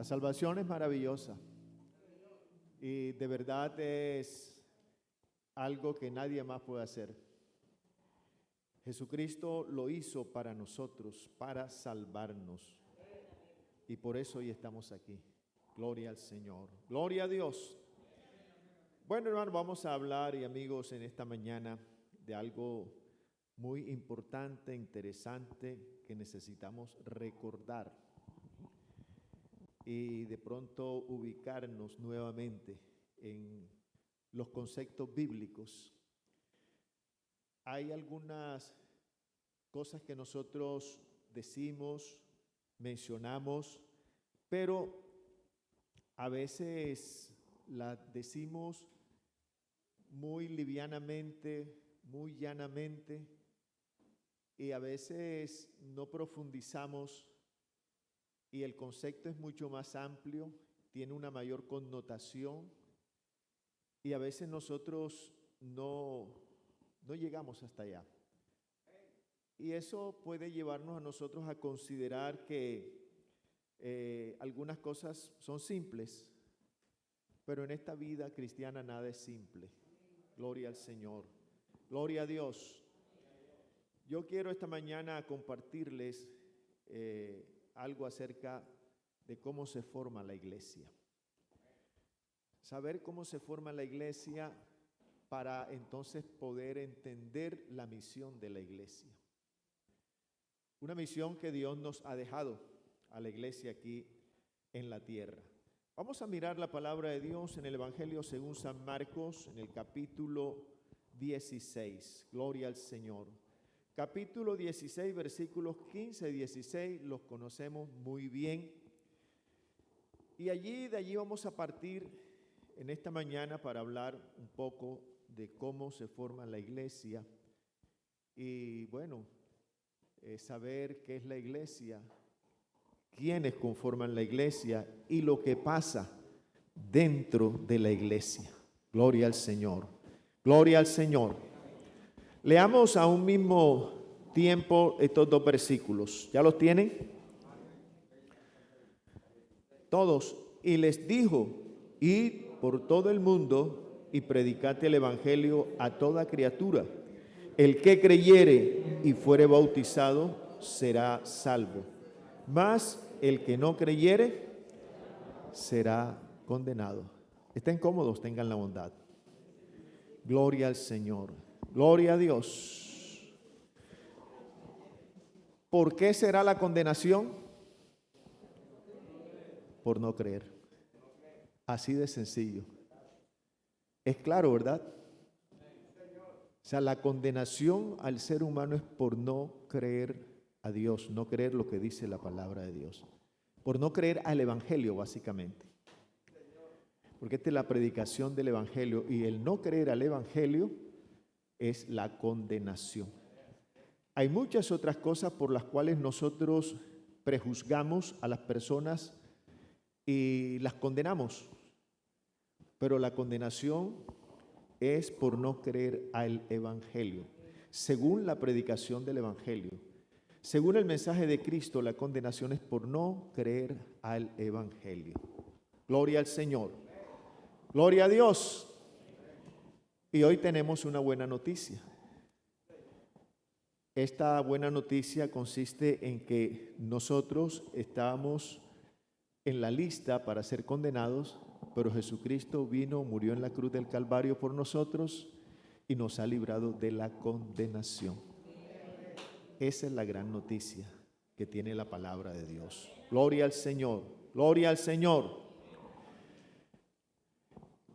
La salvación es maravillosa y de verdad es algo que nadie más puede hacer. Jesucristo lo hizo para nosotros, para salvarnos. Y por eso hoy estamos aquí. Gloria al Señor. Gloria a Dios. Bueno, hermano, vamos a hablar, y amigos, en esta mañana de algo muy importante, interesante, que necesitamos recordar y de pronto ubicarnos nuevamente en los conceptos bíblicos. Hay algunas cosas que nosotros decimos, mencionamos, pero a veces las decimos muy livianamente, muy llanamente, y a veces no profundizamos, y el concepto es mucho más amplio, tiene una mayor connotación, y a veces nosotros no llegamos hasta allá. Y eso puede llevarnos a nosotros a considerar que algunas cosas son simples, pero en esta vida cristiana nada es simple. Gloria al Señor. Gloria a Dios. Yo quiero esta mañana compartirles algo acerca de cómo se forma la iglesia. Saber cómo se forma la iglesia para entonces poder entender la misión de la iglesia. Una misión que Dios nos ha dejado a la iglesia aquí en la tierra. Vamos a mirar la palabra de Dios en el Evangelio según San Marcos, en el capítulo 16. Gloria al Señor. Capítulo 16, versículos 15 y 16, los conocemos muy bien. Y de allí vamos a partir en esta mañana para hablar un poco de cómo se forma la iglesia. Y bueno, saber qué es la iglesia, quiénes conforman la iglesia y lo que pasa dentro de la iglesia. Gloria al Señor. Gloria al Señor. Leamos a un mismo tiempo estos dos versículos. ¿Ya los tienen? Todos. Y les dijo: id por todo el mundo y predicad el evangelio a toda criatura. El que creyere y fuere bautizado será salvo, mas el que no creyere será condenado. Estén cómodos, tengan la bondad. Gloria al Señor. Gloria a Dios. ¿Por qué será la condenación? Por no creer. Así de sencillo. Es claro, ¿verdad? O sea, la condenación al ser humano es por no creer a Dios, no creer lo que dice la palabra de Dios. Por no creer al Evangelio, básicamente. Porque esta es la predicación del Evangelio, y el no creer al Evangelio es la condenación. Hay muchas otras cosas por las cuales nosotros prejuzgamos a las personas y las condenamos, pero la condenación es por no creer al Evangelio, según la predicación del Evangelio. Según el mensaje de Cristo, la condenación es por no creer al Evangelio. Gloria al Señor. Gloria a Dios. Y hoy tenemos una buena noticia. Esta buena noticia consiste en que nosotros estábamos en la lista para ser condenados, pero Jesucristo vino, murió en la cruz del Calvario por nosotros y nos ha librado de la condenación. Esa es la gran noticia que tiene la palabra de Dios. Gloria al Señor. Gloria al Señor.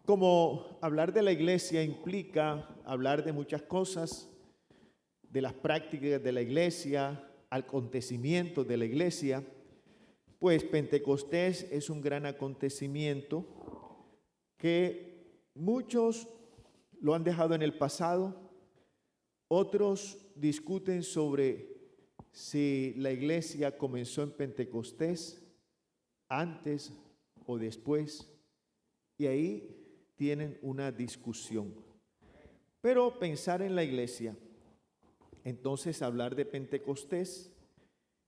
Como hablar de la iglesia implica hablar de muchas cosas, de las prácticas de la iglesia, acontecimientos de la iglesia, pues Pentecostés es un gran acontecimiento que muchos lo han dejado en el pasado, otros discuten sobre si la iglesia comenzó en Pentecostés, antes o después, y ahí tienen una discusión. Pero pensar en la iglesia, entonces hablar de Pentecostés,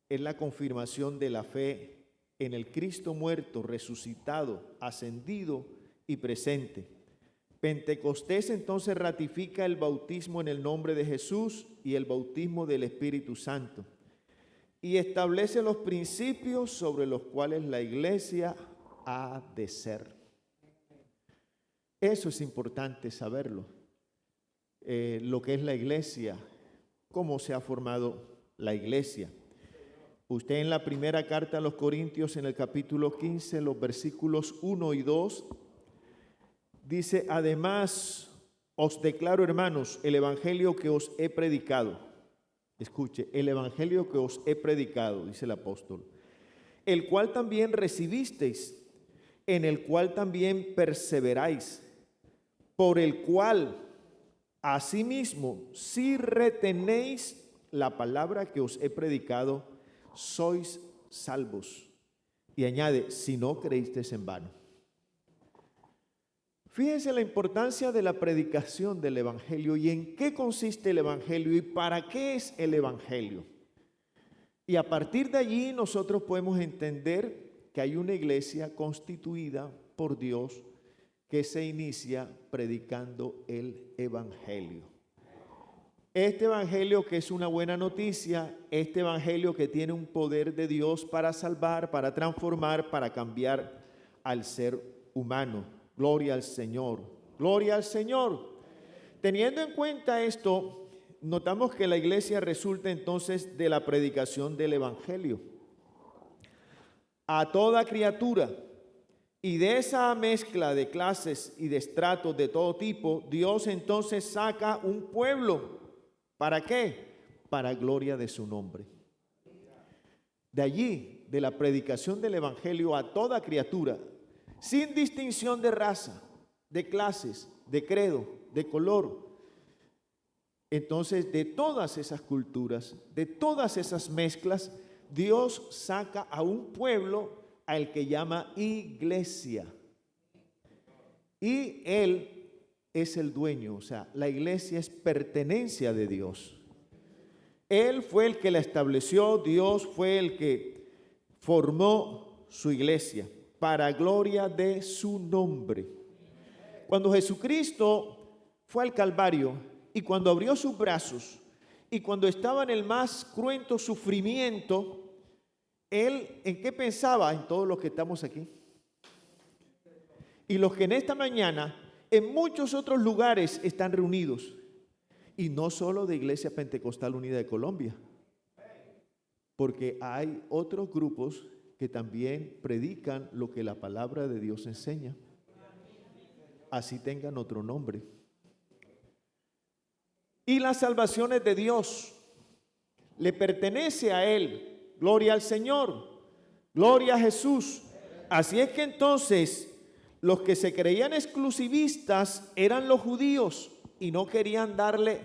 es la confirmación de la fe en el Cristo muerto, resucitado, ascendido y presente. Pentecostés entonces ratifica el bautismo en el nombre de Jesús y el bautismo del Espíritu Santo, y establece los principios sobre los cuales la iglesia ha de ser. Eso es importante saberlo, lo que es la iglesia, cómo se ha formado la iglesia. Usted en la primera carta a los Corintios, en el capítulo 15, los versículos 1 y 2, dice: además os declaro, hermanos, el evangelio que os he predicado. Escuche, el evangelio que os he predicado, dice el apóstol, el cual también recibisteis, en el cual también perseveráis, por el cual asimismo, si retenéis la palabra que os he predicado, sois salvos. Y añade, si no creísteis en vano. Fíjense la importancia de la predicación del evangelio y en qué consiste el evangelio y para qué es el evangelio. Y a partir de allí nosotros podemos entender que hay una iglesia constituida por Dios que se inicia predicando el evangelio. Este evangelio que es una buena noticia, este evangelio que tiene un poder de Dios para salvar, para transformar, para cambiar al ser humano. Gloria al Señor, gloria al Señor. Teniendo en cuenta esto, notamos que la iglesia resulta entonces de la predicación del evangelio a toda criatura. Y de esa mezcla de clases y de estratos de todo tipo, Dios entonces saca un pueblo. ¿Para qué? Para gloria de su nombre. De allí, de la predicación del evangelio a toda criatura, sin distinción de raza, de clases, de credo, de color. Entonces, de todas esas culturas, de todas esas mezclas, Dios saca a un pueblo al que llama iglesia. Y Él es el dueño, o sea, la iglesia es pertenencia de Dios. Él fue el que la estableció, Dios fue el que formó su iglesia para gloria de su nombre. Cuando Jesucristo fue al Calvario y cuando abrió sus brazos y cuando estaba en el más cruento sufrimiento, Él, ¿en qué pensaba? En todos los que estamos aquí. Y los que en esta mañana, en muchos otros lugares están reunidos. Y no solo de Iglesia Pentecostal Unida de Colombia, porque hay otros grupos que también predican lo que la palabra de Dios enseña, así tengan otro nombre. Y las salvaciones de Dios le pertenece a Él. Gloria al Señor, gloria a Jesús. Así es que entonces los que se creían exclusivistas eran los judíos y no querían darle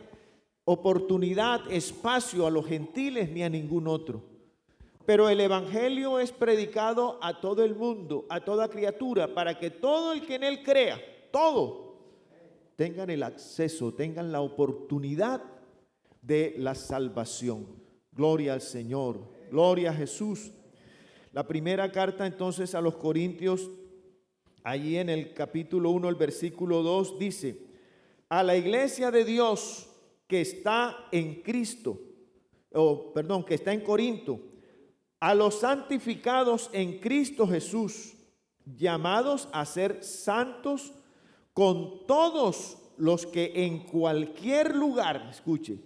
oportunidad, espacio a los gentiles ni a ningún otro. Pero el evangelio es predicado a todo el mundo, a toda criatura, para que todo el que en él crea, todo, tengan el acceso, tengan la oportunidad de la salvación. Gloria al Señor, gloria a Jesús. La primera carta entonces a los Corintios, allí en el capítulo 1, el versículo 2, dice: a la iglesia de Dios que está en Cristo, que está en Corinto, a los santificados en Cristo Jesús, llamados a ser santos con todos los que en cualquier lugar, escuche,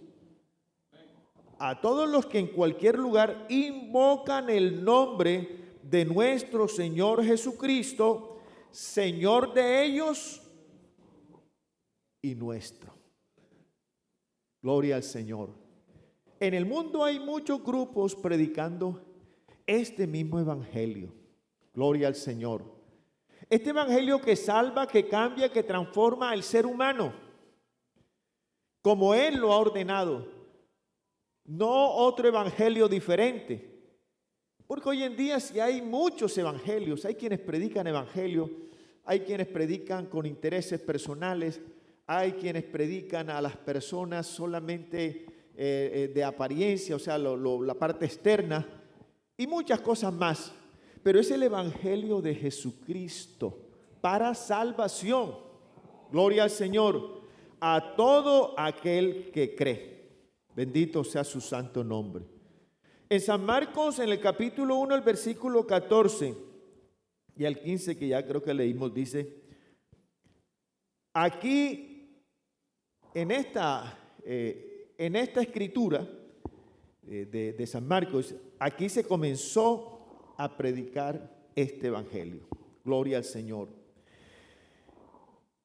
a todos los que en cualquier lugar invocan el nombre de nuestro Señor Jesucristo, Señor de ellos y nuestro. Gloria al Señor. En el mundo hay muchos grupos predicando este mismo evangelio. Gloria al Señor. Este evangelio que salva, que cambia, que transforma al ser humano, como Él lo ha ordenado. No otro evangelio diferente. Porque hoy en día sí hay muchos evangelios. Hay quienes predican evangelio, hay quienes predican con intereses personales, hay quienes predican a las personas solamente de apariencia, o sea, la parte externa, y muchas cosas más. pero es el evangelio de Jesucristo para salvación. Gloria al Señor, a todo aquel que cree. Bendito sea su santo nombre. En San Marcos, en el capítulo 1, el versículo 14 y al 15, que ya creo que leímos, dice: aquí, en esta escritura de San Marcos, aquí se comenzó a predicar este evangelio. Gloria al Señor.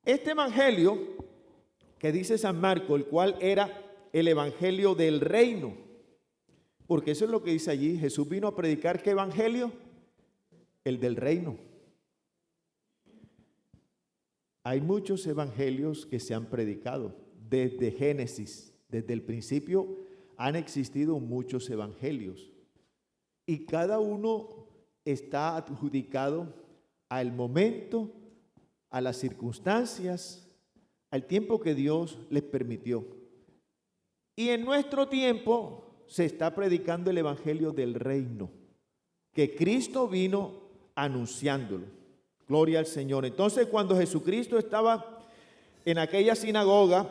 Este evangelio que dice San Marcos, el cual era el evangelio del reino, porque eso es lo que dice allí. Jesús vino a predicar ¿qué evangelio? El del reino. Hay muchos evangelios que se han predicado desde Génesis, desde el principio han existido muchos evangelios y cada uno está adjudicado al momento, a las circunstancias, al tiempo que Dios les permitió. Y en nuestro tiempo se está predicando el evangelio del reino, que Cristo vino anunciándolo. Gloria al Señor. Entonces, cuando Jesucristo estaba en aquella sinagoga,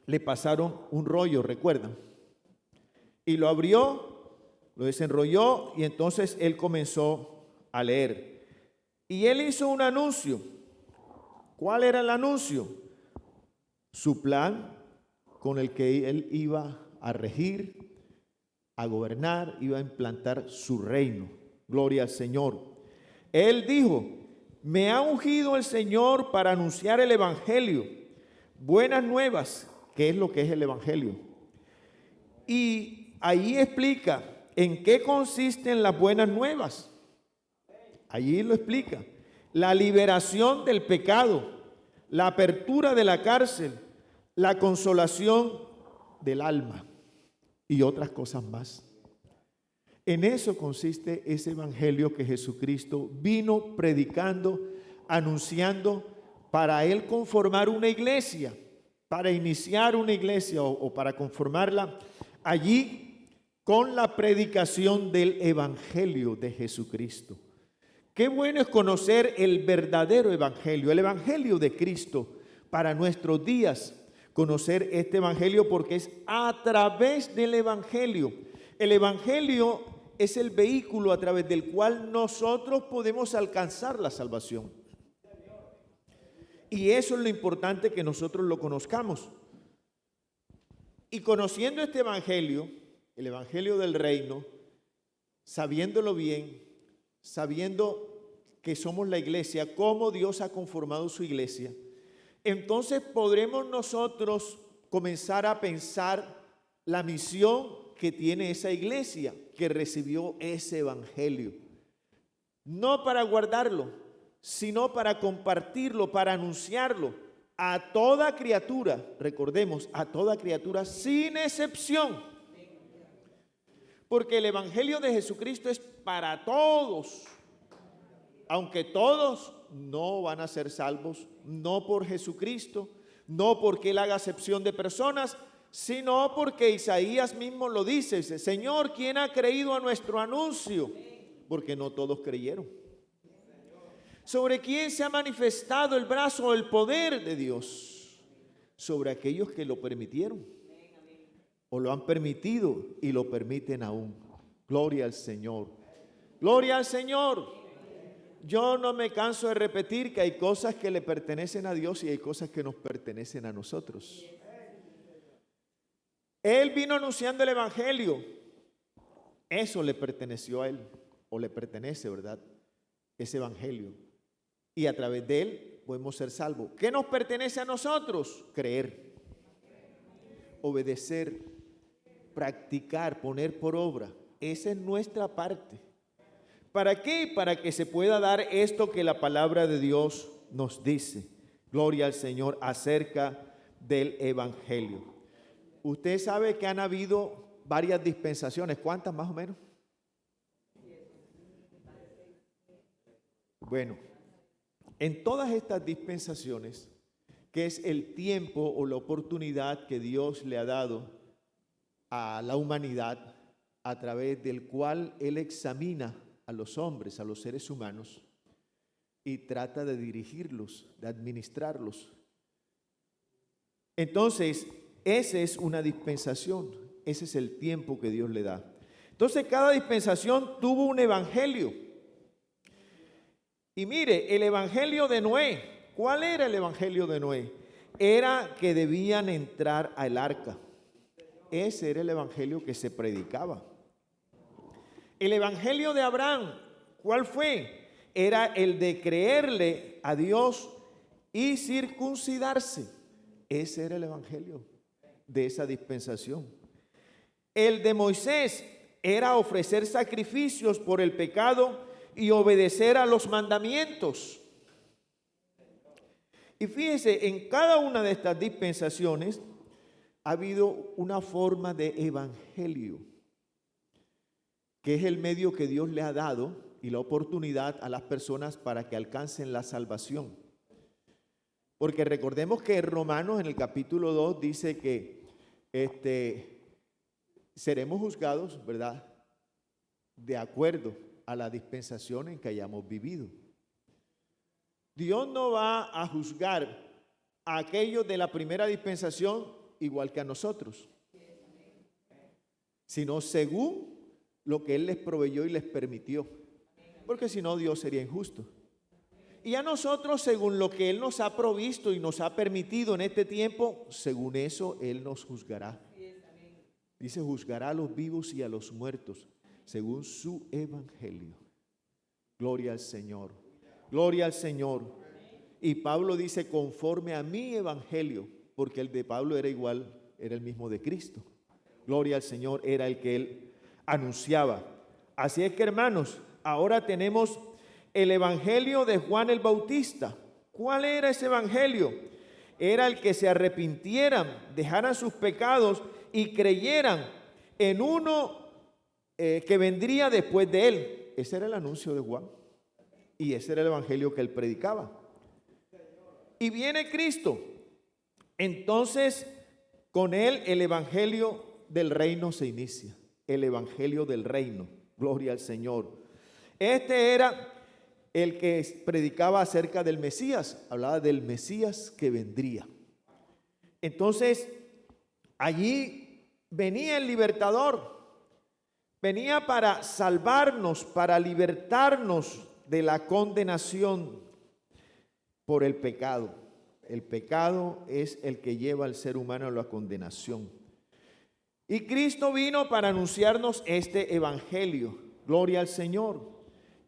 le pasaron un rollo, ¿recuerdan? Y lo abrió, lo desenrolló y entonces él comenzó a leer. Y él hizo un anuncio. ¿Cuál era el anuncio? Su plan con el que él iba a regir, a gobernar, iba a implantar su reino. Gloria al Señor. Él dijo: me ha ungido el Señor para anunciar el evangelio, buenas nuevas. ¿Qué es lo que es el evangelio? Y ahí explica en qué consisten las buenas nuevas. Allí lo explica: la liberación del pecado, la apertura de la cárcel, la consolación del alma y otras cosas más. En eso consiste ese evangelio que Jesucristo vino predicando, anunciando, para él conformar una iglesia, para iniciar una iglesia o para conformarla allí con la predicación del evangelio de Jesucristo. Qué bueno es conocer el verdadero evangelio, el evangelio de Cristo para nuestros días. Conocer este evangelio porque es a través del evangelio. El evangelio es el vehículo a través del cual nosotros podemos alcanzar la salvación. Y eso es lo importante, que nosotros lo conozcamos. Y conociendo este evangelio, el evangelio del reino, sabiéndolo bien, sabiendo que somos la iglesia, cómo Dios ha conformado su iglesia, entonces podremos nosotros comenzar a pensar la misión que tiene esa iglesia que recibió ese evangelio. No para guardarlo, sino para compartirlo, para anunciarlo a toda criatura. Recordemos, a toda criatura sin excepción. Porque el evangelio de Jesucristo es para todos. Aunque todos no van a ser salvos, no por Jesucristo, no porque Él haga acepción de personas, sino porque Isaías mismo lo dice. Dice: Señor, ¿quién ha creído a nuestro anuncio? Porque no todos creyeron. ¿Sobre quién se ha manifestado el brazo o el poder de Dios? Sobre aquellos que lo permitieron, o lo han permitido y lo permiten aún. Gloria al Señor. Gloria al Señor. Yo no me canso de repetir que hay cosas que le pertenecen a Dios y hay cosas que nos pertenecen a nosotros. Él vino anunciando el evangelio. Eso le perteneció a él, o le pertenece, ¿verdad? Ese evangelio. Y a través de él podemos ser salvos. ¿Qué nos pertenece a nosotros? Creer, obedecer, practicar, poner por obra. Esa es nuestra parte. ¿Para qué? Para que se pueda dar esto que la palabra de Dios nos dice. Gloria al Señor acerca del evangelio. Usted sabe que han habido varias dispensaciones. ¿Cuántas más o menos? Bueno, en todas estas dispensaciones, que es el tiempo o la oportunidad que Dios le ha dado a la humanidad, a través del cual Él examina a los hombres, a los seres humanos, y trata de dirigirlos, de administrarlos. Entonces, esa es una dispensación, ese es el tiempo que Dios le da. Entonces, cada dispensación tuvo un evangelio. Y mire, el evangelio de Noé, ¿cuál era el evangelio de Noé? Era que debían entrar al arca. Ese era el evangelio que se predicaba. El evangelio de Abraham, ¿cuál fue? Era el de creerle a Dios y circuncidarse. Ese era el evangelio de esa dispensación. El de Moisés era ofrecer sacrificios por el pecado y obedecer a los mandamientos. Y fíjese, en cada una de estas dispensaciones ha habido una forma de evangelio, que es el medio que Dios le ha dado y la oportunidad a las personas para que alcancen la salvación. Porque recordemos que Romanos en el capítulo 2 dice que seremos juzgados, ¿verdad?, de acuerdo a la dispensación en que hayamos vivido. Dios no va a juzgar a aquellos de la primera dispensación igual que a nosotros, sino según lo que Él les proveyó y les permitió, porque si no Dios sería injusto. Y a nosotros según lo que Él nos ha provisto y nos ha permitido en este tiempo, según eso Él nos juzgará. Dice, juzgará a los vivos y a los muertos según su evangelio. Gloria al Señor, gloria al Señor. Y Pablo dice, conforme a mi evangelio, porque el de Pablo era igual, era el mismo de Cristo. Gloria al Señor, era el que él anunciaba. Así es que, hermanos, ahora tenemos el evangelio de Juan el Bautista. ¿Cuál era ese evangelio? Era el que se arrepintieran, dejaran sus pecados y creyeran en uno que vendría después de él. Ese era el anuncio de Juan y ese era el evangelio que él predicaba. Y viene Cristo. Entonces, con él el evangelio del reino se inicia. El evangelio del reino. Gloria al Señor. Este era el que predicaba acerca del Mesías. Hablaba del Mesías que vendría. Entonces, allí venía el libertador. Venía para salvarnos, para libertarnos de la condenación por el pecado. El pecado es el que lleva al ser humano a la condenación. Y Cristo vino para anunciarnos este evangelio. Gloria al Señor.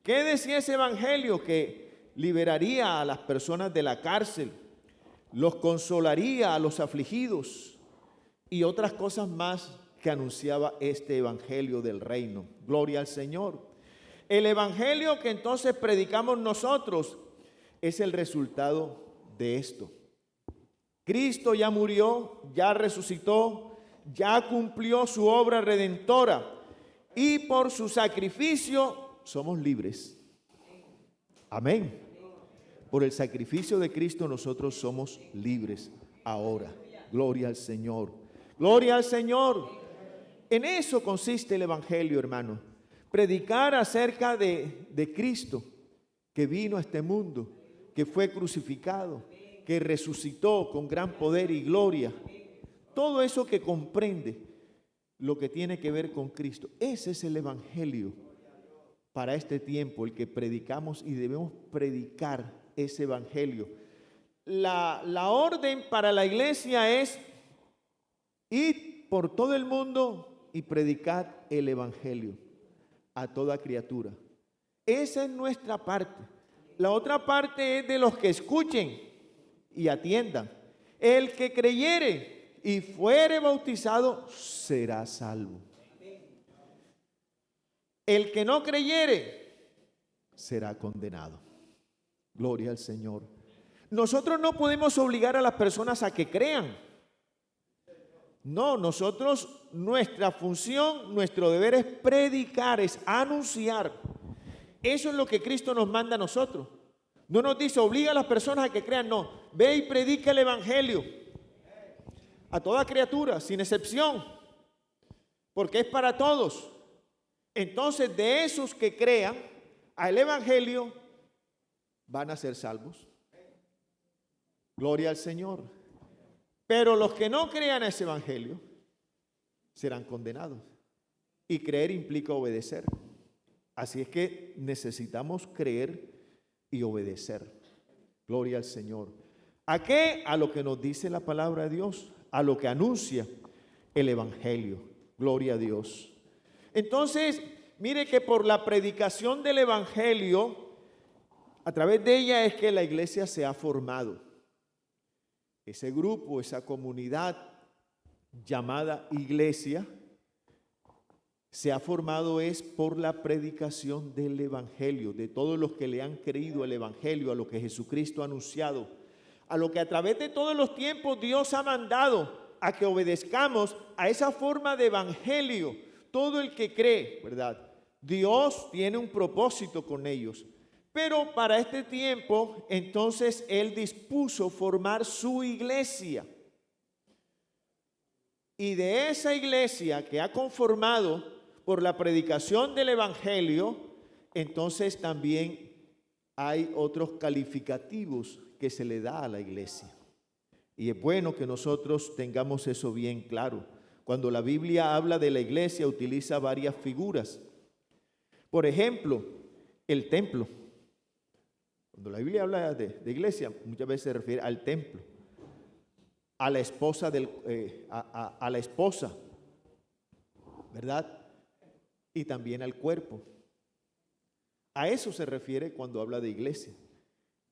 ¿Qué decía ese evangelio? Que liberaría a las personas de la cárcel, los consolaría a los afligidos y otras cosas más que anunciaba este evangelio del reino. Gloria al Señor. El evangelio que entonces predicamos nosotros es el resultado de esto. Cristo ya murió, ya resucitó, ya cumplió su obra redentora y por su sacrificio somos libres. Amén. Por el sacrificio de Cristo nosotros somos libres ahora. Gloria al Señor. Gloria al Señor. En eso consiste el evangelio, hermano. Predicar acerca de Cristo, que vino a este mundo, que fue crucificado, que resucitó con gran poder y gloria. Todo eso que comprende lo que tiene que ver con Cristo. Ese es el evangelio para este tiempo, el que predicamos y debemos predicar ese evangelio. La orden para la iglesia es ir por todo el mundo y predicar el evangelio a toda criatura. Esa es nuestra parte. La otra parte es de los que escuchen y atiendan. El que creyere y fuere bautizado será salvo. El que no creyere será condenado. Gloria al Señor. Nosotros no podemos obligar a las personas a que crean. No, nosotros, nuestra función, nuestro deber es predicar, es anunciar. Eso es lo que Cristo nos manda a nosotros. No nos dice, obliga a las personas a que crean, no. Ve y predica el evangelio a toda criatura, sin excepción, porque es para todos. Entonces, de esos que crean, al Evangelio van a ser salvos. Gloria al Señor. Pero los que no crean a ese Evangelio serán condenados. Y creer implica obedecer. Así es que necesitamos creer y obedecer. Gloria al Señor. ¿A qué? A lo que nos dice la palabra de Dios, a lo que anuncia el Evangelio. Gloria a Dios. Entonces, mire que por la predicación del Evangelio, a través de ella es que la iglesia se ha formado. Ese grupo, esa comunidad llamada iglesia, se ha formado es por la predicación del Evangelio, de todos los que le han creído el Evangelio, a lo que Jesucristo ha anunciado, a lo que a través de todos los tiempos Dios ha mandado a que obedezcamos a esa forma de Evangelio. Todo el que cree, ¿verdad? Dios tiene un propósito con ellos. Pero para este tiempo, entonces, Él dispuso formar su iglesia. Y de esa iglesia que ha conformado por la predicación del Evangelio, entonces también hay otros calificativos que se le da a la iglesia. Y es bueno que nosotros tengamos eso bien claro. Cuando la Biblia habla de la iglesia, utiliza varias figuras. Por ejemplo, el templo. Cuando la Biblia habla de iglesia, muchas veces se refiere al templo, a la esposa, a la esposa, ¿verdad? Y también al cuerpo. A eso se refiere cuando habla de iglesia.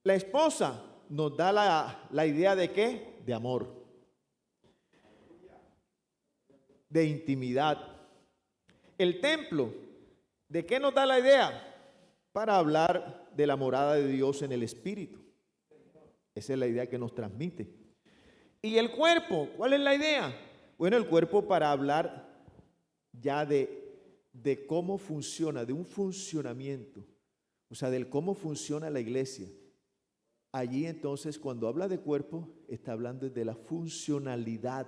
La esposa nos da la idea de ¿qué? De amor, de intimidad. El templo, ¿de qué nos da la idea? Para hablar de la morada de Dios en el Espíritu. Esa es la idea que nos transmite. ¿Y el cuerpo? ¿Cuál es la idea? Bueno, el cuerpo para hablar ya de cómo funciona, de un funcionamiento, o sea, del cómo funciona la iglesia. Allí entonces, cuando habla de cuerpo, está hablando de la funcionalidad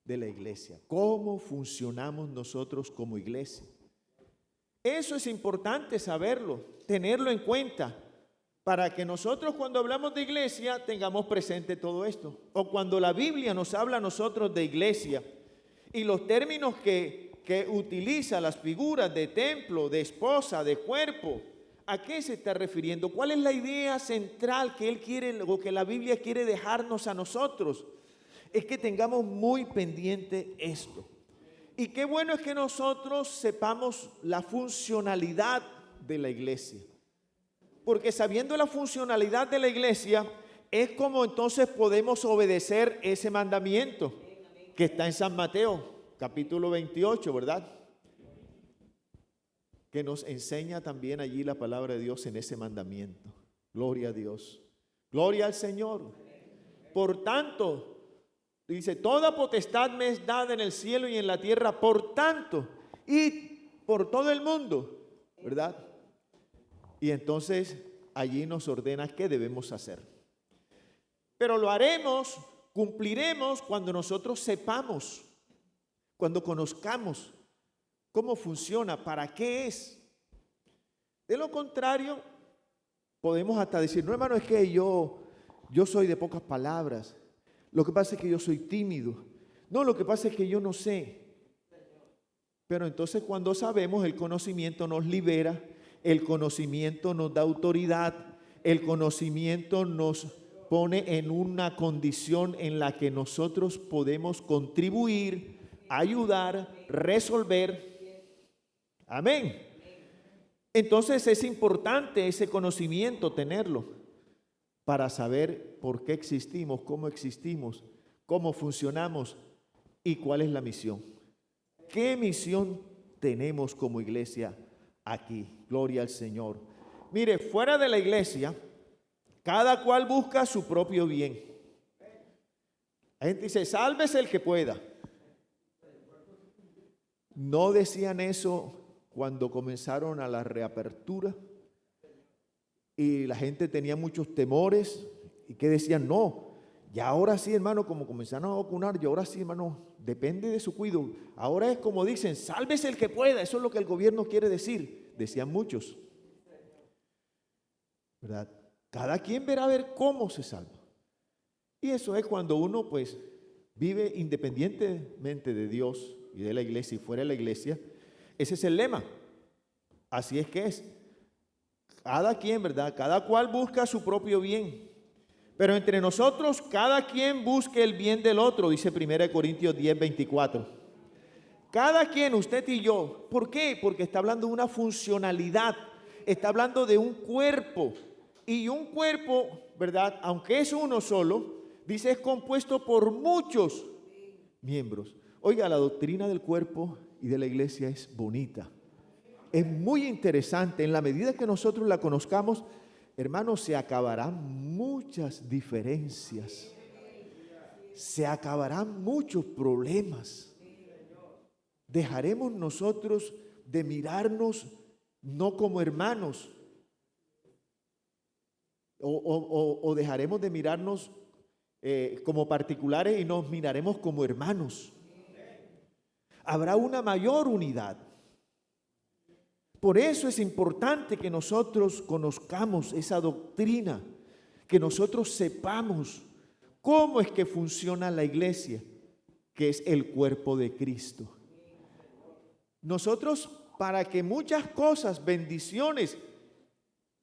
de la iglesia. ¿Cómo funcionamos nosotros como iglesia? Eso es importante saberlo, tenerlo en cuenta, para que nosotros cuando hablamos de iglesia tengamos presente todo esto. O cuando la Biblia nos habla a nosotros de iglesia y los términos que utiliza, las figuras de templo, de esposa, de cuerpo, ¿a qué se está refiriendo? ¿Cuál es la idea central que Él quiere, o que la Biblia quiere dejarnos a nosotros? Es que tengamos muy pendiente esto. Y qué bueno es que nosotros sepamos la funcionalidad de la iglesia. Porque sabiendo la funcionalidad de la iglesia, es como entonces podemos obedecer ese mandamiento que está en San Mateo, capítulo 28, ¿verdad? Que nos enseña también allí la palabra de Dios en ese mandamiento. Gloria a Dios. Gloria al Señor. Por tanto, dice, toda potestad me es dada en el cielo y en la tierra, por tanto, y por todo el mundo, ¿verdad? Y entonces allí nos ordena qué debemos hacer. Pero lo haremos, cumpliremos cuando nosotros sepamos, cuando conozcamos cómo funciona, para qué es. De lo contrario, podemos hasta decir, no hermano, es que yo soy de pocas palabras. Lo que pasa es que yo soy tímido. No, lo que pasa es que yo no sé. Pero entonces cuando sabemos, el conocimiento nos libera, el conocimiento nos da autoridad, el conocimiento nos pone en una condición en la que nosotros podemos contribuir, ayudar, resolver. Amén. Entonces es importante ese conocimiento, tenerlo, para saber por qué existimos, cómo funcionamos y cuál es la misión. ¿Qué misión tenemos como iglesia aquí? Gloria al Señor. Mire, fuera de la iglesia, cada cual busca su propio bien. La gente dice, sálvese el que pueda. ¿No decían eso cuando comenzaron a la reapertura? Y la gente tenía muchos temores. ¿Y qué decían? No, ya ahora sí, hermano, como comenzaron a vacunar, y ahora sí, hermano, depende de su cuidado. Ahora es como dicen, sálvese el que pueda. Eso es lo que el gobierno quiere decir. Decían muchos. ¿verdad? Cada quien verá a ver cómo se salva. Y eso es cuando uno pues vive independientemente de Dios y de la iglesia y fuera de la iglesia. Ese es el lema. Así es que es. Cada quien, ¿verdad? Cada cual busca su propio bien. Pero entre nosotros, cada quien busque el bien del otro, dice 1 Corintios 10, 24. Cada quien, usted y yo. ¿Por qué? Porque está hablando de una funcionalidad. Está hablando de un cuerpo. Y un cuerpo, ¿verdad? Aunque es uno solo, dice es compuesto por muchos miembros. Oiga, la doctrina del cuerpo y de la iglesia es bonita. Es muy interesante. En la medida que nosotros la conozcamos, hermanos, se acabarán muchas diferencias. Se acabarán muchos problemas. Dejaremos nosotros de mirarnos no como hermanos. O dejaremos de mirarnos como particulares y nos miraremos como hermanos. Habrá una mayor unidad. Por eso es importante que nosotros conozcamos esa doctrina, que nosotros sepamos cómo es que funciona la iglesia, que es el cuerpo de Cristo. Nosotros, para que muchas cosas, bendiciones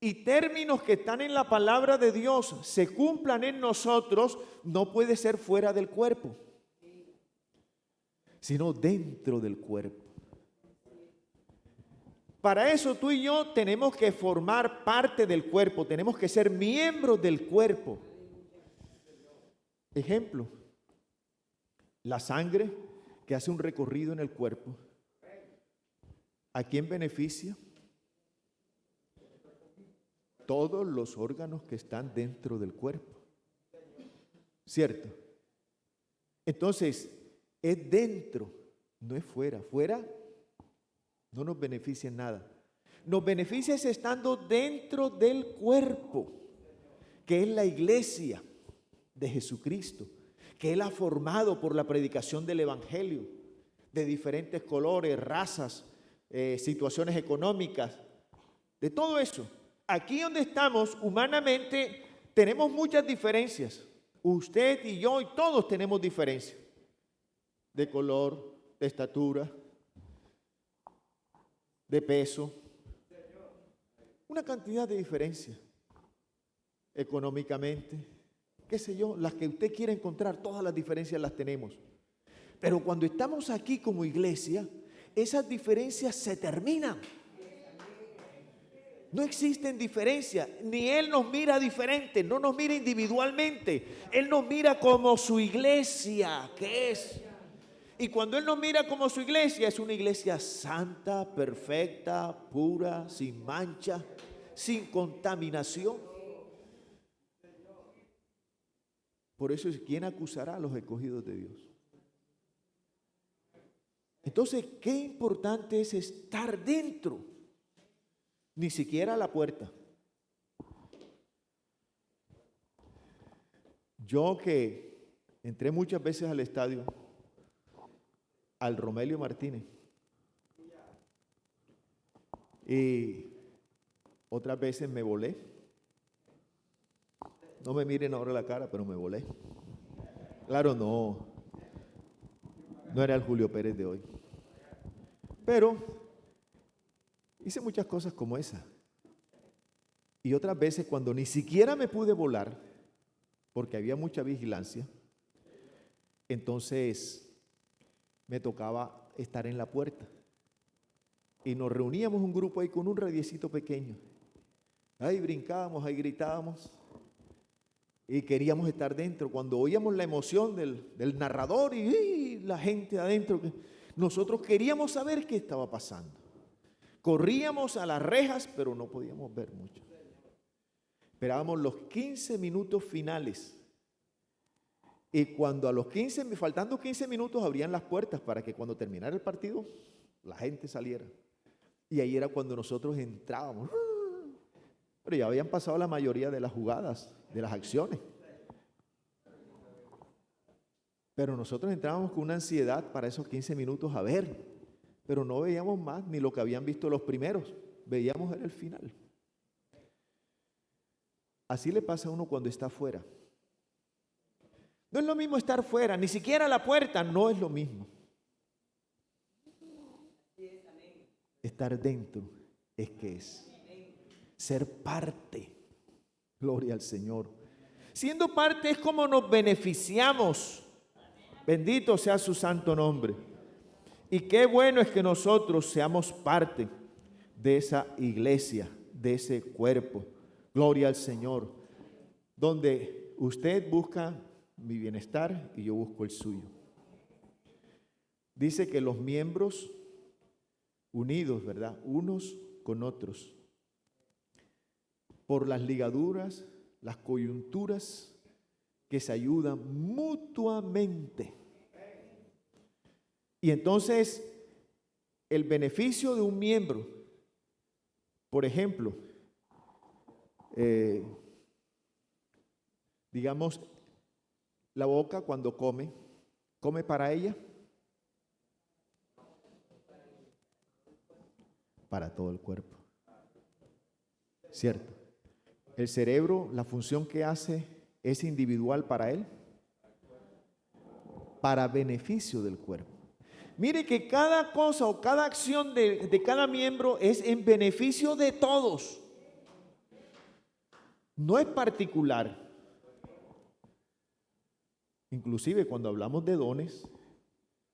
y términos que están en la palabra de Dios se cumplan en nosotros, no puede ser fuera del cuerpo, sino dentro del cuerpo. Para eso tú y yo tenemos que formar parte del cuerpo, tenemos que ser miembros del cuerpo. Ejemplo, la sangre que hace un recorrido en el cuerpo, ¿a quién beneficia? Todos los órganos que están dentro del cuerpo, ¿cierto? Entonces, es dentro, no es fuera. Fuera no nos beneficia en nada. Nos beneficia es estando dentro del cuerpo, que es la iglesia de Jesucristo, que Él ha formado por la predicación del Evangelio, de diferentes colores, razas, situaciones económicas, de todo eso. Aquí donde estamos, humanamente, tenemos muchas diferencias. Usted y yo y todos tenemos diferencias. De color, de estatura, de peso. Una cantidad de diferencias. Económicamente, qué sé yo, las que usted quiera encontrar, todas las diferencias las tenemos. Pero cuando estamos aquí como iglesia, esas diferencias se terminan. No existen diferencias, ni Él nos mira diferente, no nos mira individualmente. Él nos mira como su iglesia, que es. Y cuando Él nos mira como su iglesia, es una iglesia santa, perfecta, pura, sin mancha, sin contaminación. Por eso es quien acusará a los escogidos de Dios. Entonces, qué importante es estar dentro. Ni siquiera a la puerta. Yo que entré muchas veces al estadio, al Romelio Martínez, y otras veces me volé. No me miren ahora la cara, pero me volé. Claro, no era el Julio Pérez de hoy. Pero hice muchas cosas como esa. Y otras veces cuando ni siquiera me pude volar, porque había mucha vigilancia, entonces me tocaba estar en la puerta. Y nos reuníamos un grupo ahí con un radiecito pequeño. Ahí brincábamos, ahí gritábamos. Y queríamos estar dentro. Cuando oíamos la emoción del narrador y la gente adentro, nosotros queríamos saber qué estaba pasando. Corríamos a las rejas, pero no podíamos ver mucho. Esperábamos los 15 minutos finales. Y cuando faltando 15 minutos, abrían las puertas para que cuando terminara el partido, la gente saliera. Y ahí era cuando nosotros entrábamos. Pero ya habían pasado la mayoría de las jugadas, de las acciones. Pero nosotros entrábamos con una ansiedad para esos 15 minutos a ver. Pero no veíamos más ni lo que habían visto los primeros. Veíamos el final. Así le pasa a uno cuando está afuera. No es lo mismo estar fuera, ni siquiera a la puerta, no es lo mismo. Estar dentro es que es ser parte. Gloria al Señor. Siendo parte es como nos beneficiamos. Bendito sea su santo nombre. Y qué bueno es que nosotros seamos parte de esa iglesia, de ese cuerpo. Gloria al Señor. Donde usted busca mi bienestar y yo busco el suyo. Dice que los miembros unidos, ¿verdad? Unos con otros. Por las ligaduras, las coyunturas que se ayudan mutuamente. Y entonces, el beneficio de un miembro, por ejemplo, digamos, la boca cuando come para ella, para todo el cuerpo. ¿Cierto? El cerebro, la función que hace es individual para él, para beneficio del cuerpo. Mire que cada cosa o cada acción de cada miembro es en beneficio de todos. No es particular. Inclusive cuando hablamos de dones,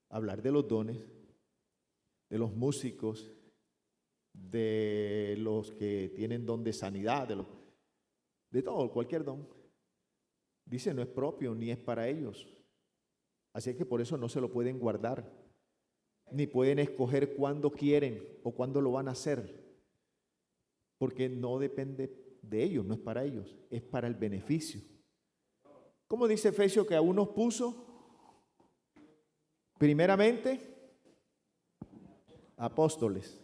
hablar de los dones, de los músicos, de los que tienen don de sanidad, de todo, cualquier don. Dice, no es propio ni es para ellos. Así que por eso no se lo pueden guardar, ni pueden escoger cuándo quieren o cuándo lo van a hacer, porque no depende de ellos, no es para ellos, es para el beneficio. ¿Cómo dice Efesios que a unos puso? Primeramente, apóstoles.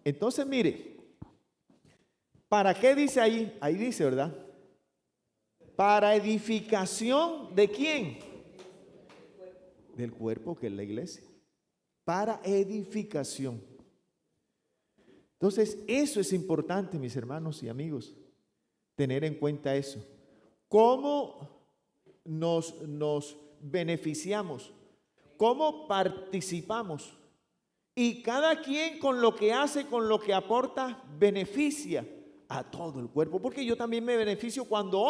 Entonces, mire, ¿para qué dice ahí? Ahí dice, ¿verdad? Para edificación ¿de quién? Del cuerpo que es la iglesia. Para edificación. Entonces, eso es importante, mis hermanos y amigos, tener en cuenta eso. ¿Cómo nos beneficiamos? ¿Cómo participamos? Y cada quien con lo que hace, con lo que aporta, beneficia a todo el cuerpo. Porque yo también me beneficio cuando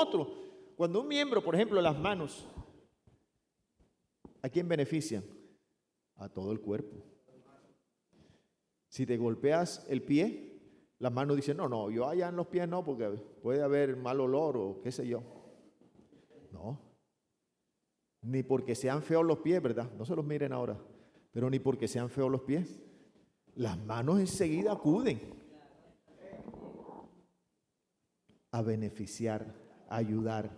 un miembro, por ejemplo, las manos, ¿a quién benefician? A todo el cuerpo. Si te golpeas el pie, las manos dicen, no, yo allá en los pies no, porque puede haber mal olor o qué sé yo. No. Ni porque sean feos los pies, ¿verdad? No se los miren ahora. Pero ni porque sean feos los pies. Las manos enseguida acuden a beneficiar, a ayudar.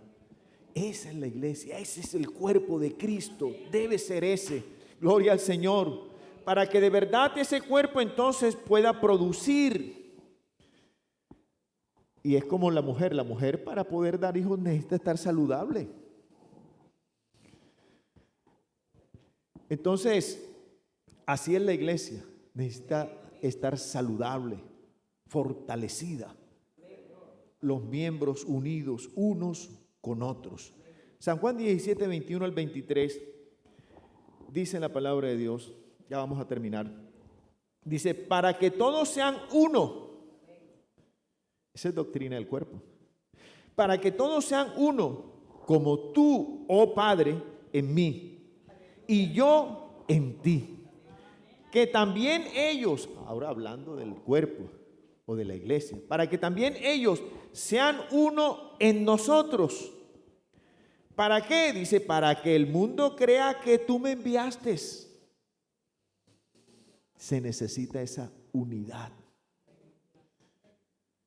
Esa es la iglesia, ese es el cuerpo de Cristo. Debe ser ese. Gloria al Señor. Para que de verdad ese cuerpo entonces pueda producir. Y es como la mujer para poder dar hijos necesita estar saludable. Entonces, así es la iglesia, necesita estar saludable, fortalecida, los miembros unidos unos con otros. San Juan 17, 21 al 23, dice en la palabra de Dios, ya vamos a terminar, dice, para que todos sean uno, esa es doctrina del cuerpo, para que todos sean uno, como tú, oh Padre, en mí, y yo en ti. Que también ellos, ahora hablando del cuerpo o de la iglesia, para que también ellos sean uno en nosotros. ¿Para qué? Dice, para que el mundo crea que tú me enviaste. Se necesita esa unidad.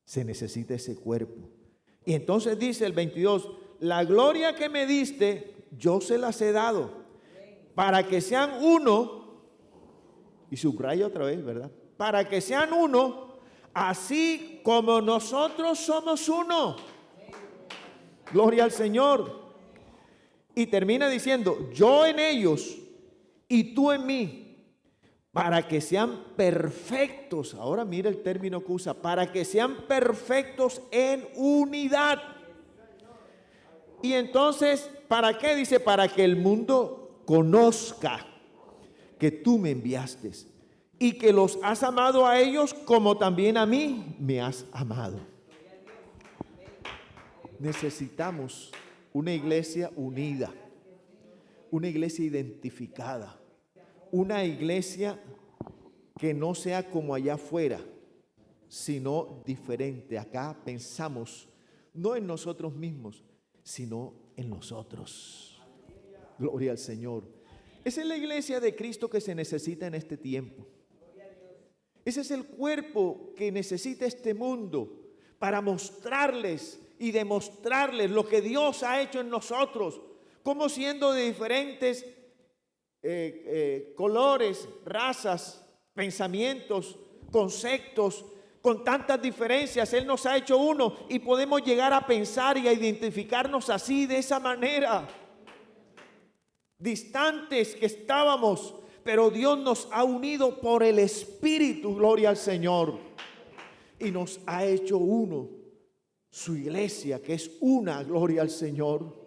Se necesita ese cuerpo. Y entonces dice el 22, la gloria que me diste, yo se las he dado, para que sean uno. Y subraya otra vez, ¿verdad? Para que sean uno, así como nosotros somos uno. Gloria al Señor. Y termina diciendo, yo en ellos y tú en mí, para que sean perfectos. Ahora mira el término que usa, para que sean perfectos en unidad. Y entonces, ¿para qué? Dice, para que el mundo conozca que tú me enviaste y que los has amado a ellos como también a mí me has amado. Necesitamos una iglesia unida, una iglesia identificada, una iglesia que no sea como allá afuera, sino diferente. Acá pensamos no en nosotros mismos, sino en nosotros. Gloria al Señor. Esa es la iglesia de Cristo que se necesita en este tiempo. Ese es el cuerpo que necesita este mundo para mostrarles y demostrarles lo que Dios ha hecho en nosotros, como siendo de diferentes colores, razas, pensamientos, conceptos, con tantas diferencias, Él nos ha hecho uno y podemos llegar a pensar y a identificarnos así, de esa manera. Distantes que estábamos, pero Dios nos ha unido por el Espíritu, gloria al Señor, y nos ha hecho uno, su iglesia, que es una, gloria al Señor.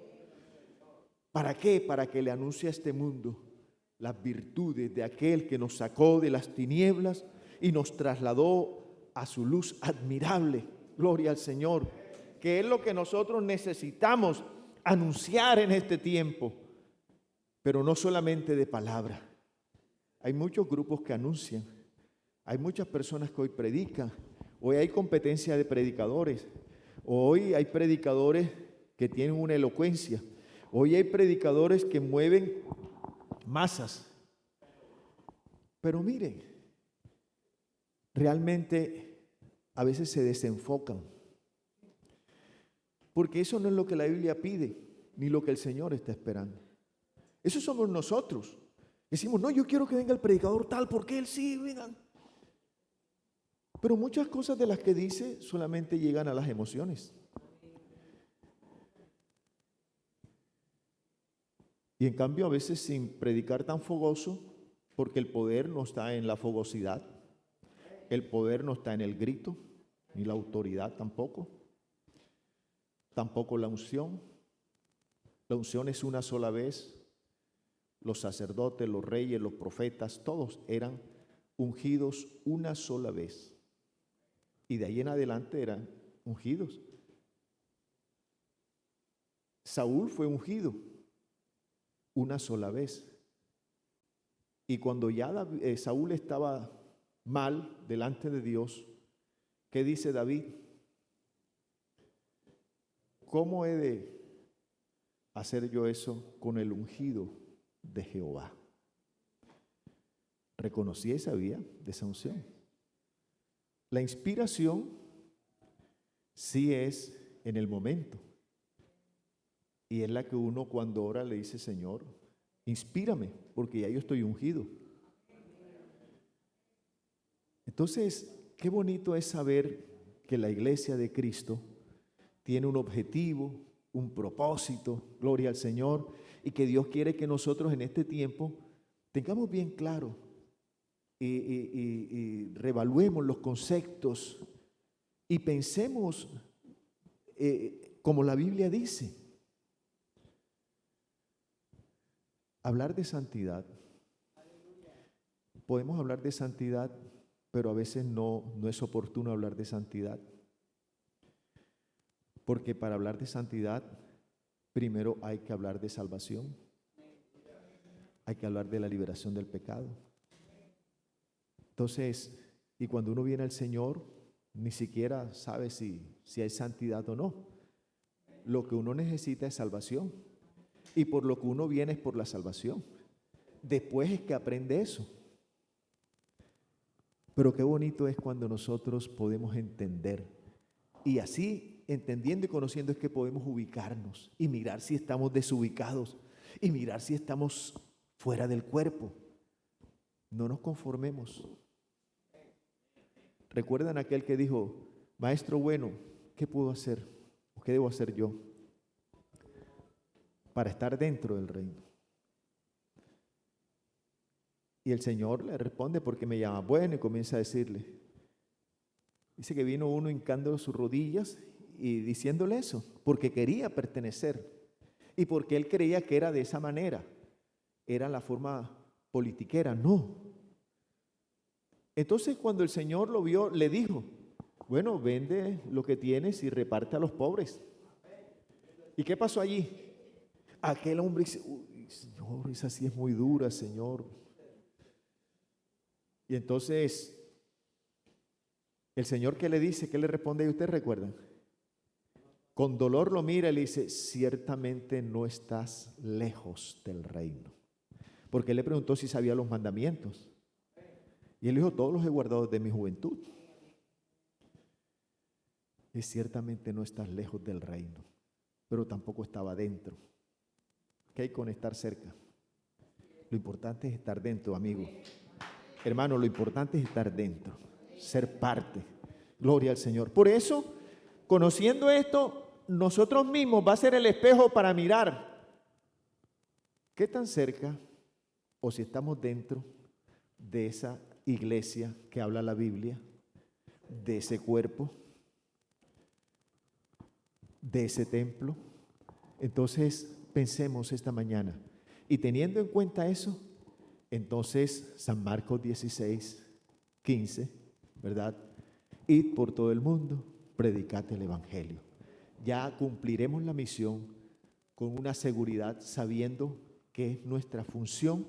¿Para qué? Para que le anuncie a este mundo las virtudes de aquel que nos sacó de las tinieblas y nos trasladó a su luz admirable, gloria al Señor, que es lo que nosotros necesitamos anunciar en este tiempo, pero no solamente de palabra. Hay muchos grupos que anuncian, hay muchas personas que hoy predican, hoy hay competencia de predicadores, hoy hay predicadores que tienen una elocuencia, hoy hay predicadores que mueven masas. Pero miren, realmente a veces se desenfocan, porque eso no es lo que la Biblia pide, ni lo que el Señor está esperando. Eso somos nosotros. Decimos, no, yo quiero que venga el predicador tal, porque él sí, vengan. Pero muchas cosas de las que dice solamente llegan a las emociones. Y en cambio a veces sin predicar tan fogoso, porque el poder no está en la fogosidad, el poder no está en el grito, ni la autoridad tampoco la unción. La unción es una sola vez. Los sacerdotes, los reyes, los profetas, todos eran ungidos una sola vez. Y de ahí en adelante eran ungidos. Saúl fue ungido una sola vez. Y cuando ya Saúl estaba mal delante de Dios, ¿qué dice David? ¿Cómo he de hacer yo eso con el ungido de Jehová? Reconocía y sabía de esa unción. La inspiración sí es en el momento. Y es la que uno cuando ora le dice, Señor, inspírame, porque ya yo estoy ungido. Entonces, qué bonito es saber que la iglesia de Cristo tiene un objetivo, un propósito, gloria al Señor, y que Dios quiere que nosotros en este tiempo tengamos bien claro y reevaluemos los conceptos y pensemos como la Biblia dice. Hablar de santidad, podemos hablar de santidad, pero a veces no es oportuno hablar de santidad. Porque para hablar de santidad, primero hay que hablar de salvación. Hay que hablar de la liberación del pecado. Entonces, y cuando uno viene al Señor, ni siquiera sabe si hay santidad o no. Lo que uno necesita es salvación. Y por lo que uno viene es por la salvación. Después es que aprende eso. Pero qué bonito es cuando nosotros podemos entender. Y así, entendiendo y conociendo, es que podemos ubicarnos y mirar si estamos desubicados y mirar si estamos fuera del cuerpo. No nos conformemos. ¿Recuerdan aquel que dijo, maestro bueno, ¿qué puedo hacer? ¿O qué debo hacer yo para estar dentro del reino? Y el Señor le responde, ¿por qué me llama bueno? Y comienza a decirle. Dice que vino uno hincando sus rodillas y diciéndole eso, porque quería pertenecer y porque él creía que era de esa manera. Era la forma politiquera, no. Entonces cuando el Señor lo vio, le dijo, bueno, vende lo que tienes y reparte a los pobres. ¿Y qué pasó allí? Aquel hombre dice, uy, Señor, esa sí es muy dura, Señor. Y entonces, el Señor, ¿qué le dice? ¿Qué le responde? ¿Y ustedes recuerdan? Con dolor lo mira y le dice, ciertamente no estás lejos del reino. Porque él le preguntó si sabía los mandamientos. Y él dijo, todos los he guardado desde mi juventud. Y ciertamente no estás lejos del reino, pero tampoco estaba dentro. ¿Qué hay con estar cerca? Lo importante es estar dentro, amigo. Hermano, lo importante es estar dentro, ser parte. Gloria al Señor. Por eso, conociendo esto, nosotros mismos va a ser el espejo para mirar qué tan cerca o si estamos dentro de esa iglesia que habla la Biblia, de ese cuerpo, de ese templo. Entonces pensemos esta mañana y teniendo en cuenta eso, entonces San Marcos 16, 15, ¿verdad? Id por todo el mundo, predicad el evangelio. Ya cumpliremos la misión con una seguridad, sabiendo que es nuestra función,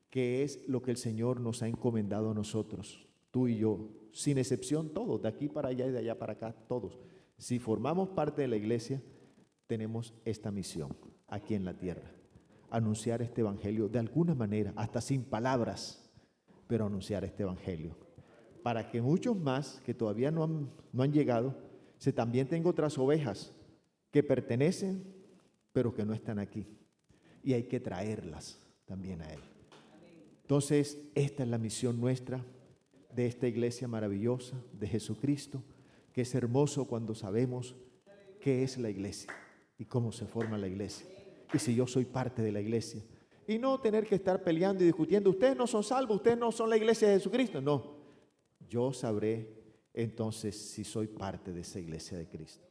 que es lo que el Señor nos ha encomendado a nosotros, tú y yo, sin excepción todos, de aquí para allá y de allá para acá, todos. Si formamos parte de la iglesia, tenemos esta misión aquí en la tierra, anunciar este evangelio de alguna manera, hasta sin palabras, pero anunciar este evangelio, para que muchos más que todavía no han llegado, se también tenga otras ovejas que pertenecen, pero que no están aquí, y hay que traerlas también a Él. Entonces, esta es la misión nuestra de esta iglesia maravillosa de Jesucristo, que es hermoso cuando sabemos qué es la iglesia y cómo se forma la iglesia. Y si yo soy parte de la iglesia. Y no tener que estar peleando y discutiendo, ustedes no son salvos, ustedes no son la iglesia de Jesucristo. No, yo sabré entonces si soy parte de esa iglesia de Cristo.